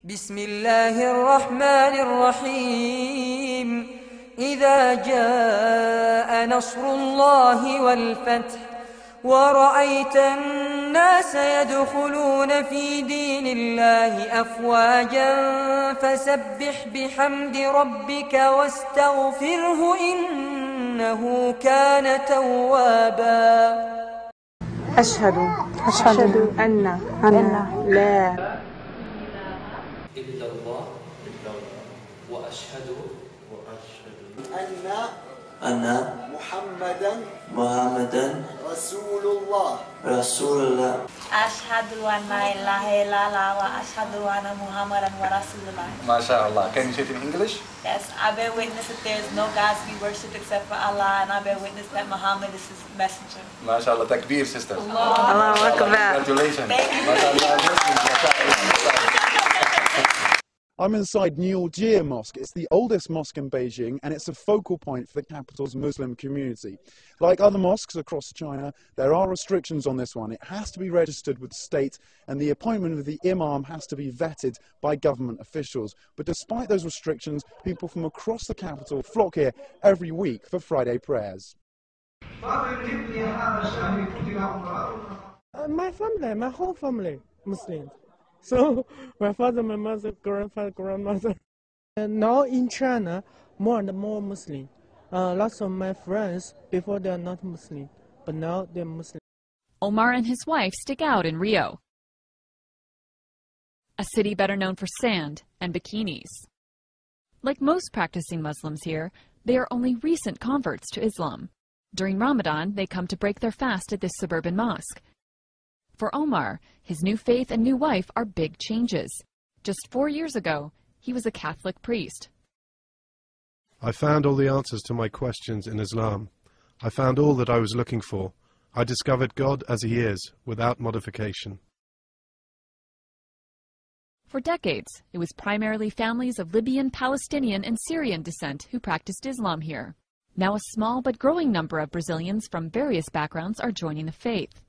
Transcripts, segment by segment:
بسم الله الرحمن الرحيم إذا جاء نصر الله والفتح ورأيت الناس يدخلون في دين الله أفواجا فسبح بحمد ربك واستغفره إنه كان توابا. أشهد أن لا إلا الله وأشهد أن محمدا رسول الله أشهد أن لا إله إلا الله وأشهد أن محمدا رسول الله. MashaAllah. Can you say it in English? Yes, I bear witness that there is no God to be worshipped except for Allah, and I bear witness that Muhammad is his messenger. MashaAllah. Takbir, sister. Allahu Akbar. Congratulations. Thank you. MashaAllah. I'm inside Jie Mosque. It's the oldest mosque in Beijing, and it's a focal point for the capital's Muslim community. Like other mosques across China, there are restrictions on this one. It has to be registered with the state, and the appointment of the imam has to be vetted by government officials. But despite those restrictions, people from across the capital flock here every week for Friday prayers. My family, my whole family, Muslims. So my father, my mother, grandfather, grandmother. And now in China, more and more Muslim. Lots of my friends, before they are not Muslim, but now they're Muslim. Omar and his wife stick out in Rio, a city better known for sand and bikinis. Like most practicing Muslims here, they are only recent converts to Islam. During Ramadan, they come to break their fast at this suburban mosque. For Omar, his new faith and new wife are big changes. Just 4 years ago, he was a Catholic priest. I found all the answers to my questions in Islam. I found all that I was looking for. I discovered God as He is, without modification. For decades, it was primarily families of Libyan, Palestinian, and Syrian descent who practiced Islam here. Now a small but growing number of Brazilians from various backgrounds are joining the faith.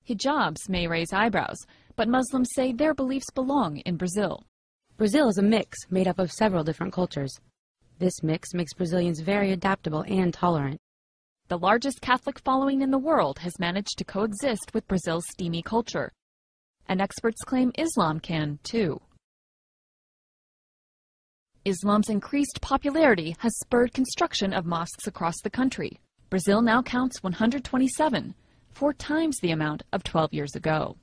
Hijabs may raise eyebrows, but Muslims say their beliefs belong in Brazil. Brazil is a mix made up of several different cultures. This mix makes Brazilians very adaptable and tolerant. The largest Catholic following in the world has managed to coexist with Brazil's steamy culture. And experts claim Islam can, too. Islam's increased popularity has spurred construction of mosques across the country. Brazil now counts 127. 4 times the amount of 12 years ago.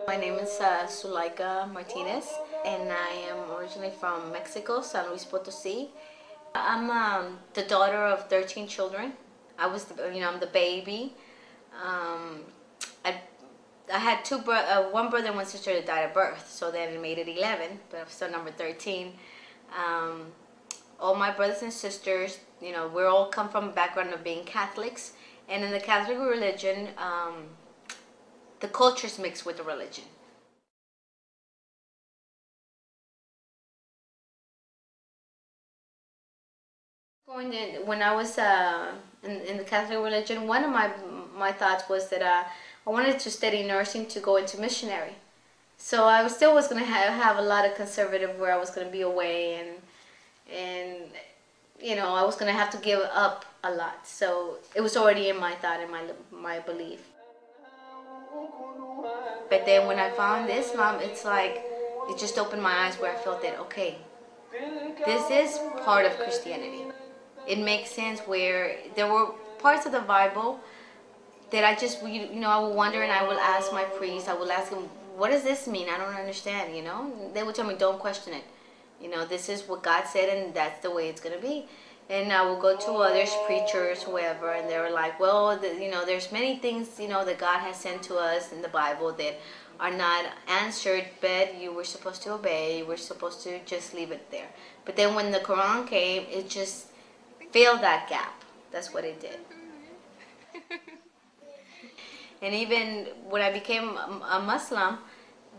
My name is Suleika Martinez, and I am originally from Mexico, San Luis Potosí. I'm the daughter of 13 children. I'm the baby. I had one brother and one sister that died at birth, so then it made it 11, but I'm still number 13. All my brothers and sisters, we all come from a background of being Catholics, and in the Catholic religion, the cultures mix with the religion. When I was in the Catholic religion, one of my thoughts was that I wanted to study nursing to go into missionary. So I still was going to have a lot of conservative where I was going to be away, and I was going to have to give up a lot. So it was already in my thought and my belief. But then when I found Islam, it's like it just opened my eyes where I felt that, okay, this is part of Christianity. It makes sense where there were parts of the Bible that I just, I would wonder, and I will ask my priest, I will ask him, what does this mean? I don't understand, They would tell me, don't question it. This is what God said, and that's the way it's going to be. And I will go to others, preachers, whoever, and they were like, well, there's many things, that God has sent to us in the Bible that are not answered, but you were supposed to obey, you were supposed to just leave it there. But then when the Quran came, it just filled that gap. That's what it did. And even when I became a Muslim,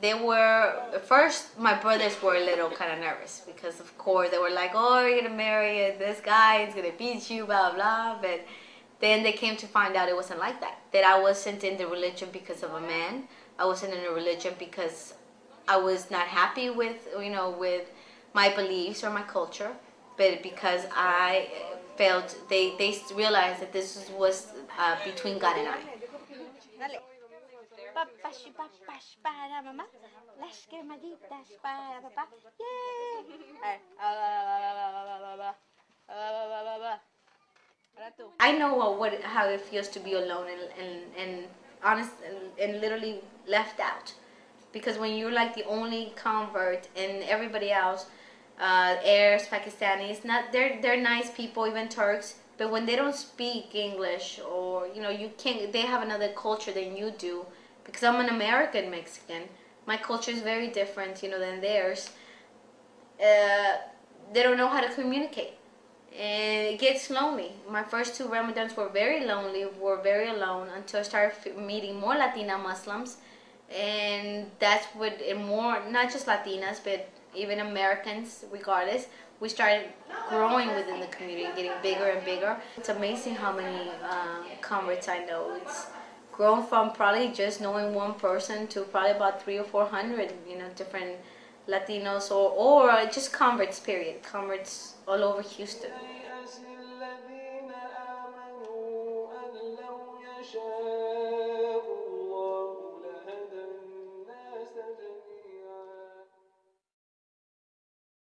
they were, at first my brothers were a little kind of nervous because of course they were like, oh, you're going to marry this guy, he's going to beat you, blah, blah. But Then they came to find out it wasn't like that. That I wasn't in the religion because of a man. I wasn't in a religion because I was not happy with, with my beliefs or my culture, but because I felt they realized that this was between God and I. I know how it feels to be alone and honest and literally left out, because when you're like the only convert and everybody else, Arabs, Pakistanis, they're nice people, even Turks, but when they don't speak English, or you can't, they have another culture than you do, because I'm an American Mexican, my culture is very different than theirs. They don't know how to communicate, and it gets lonely. My first 2 Ramadans were very lonely, were very alone, until I started meeting more Latina Muslims, and that's what, and more, not just Latinas, but even Americans, regardless, we started growing within the community, getting bigger and bigger. It's amazing how many converts I know. It's grown from probably just knowing one person to probably about 300 or 400, different Latinos or just converts, period. Converts all over Houston.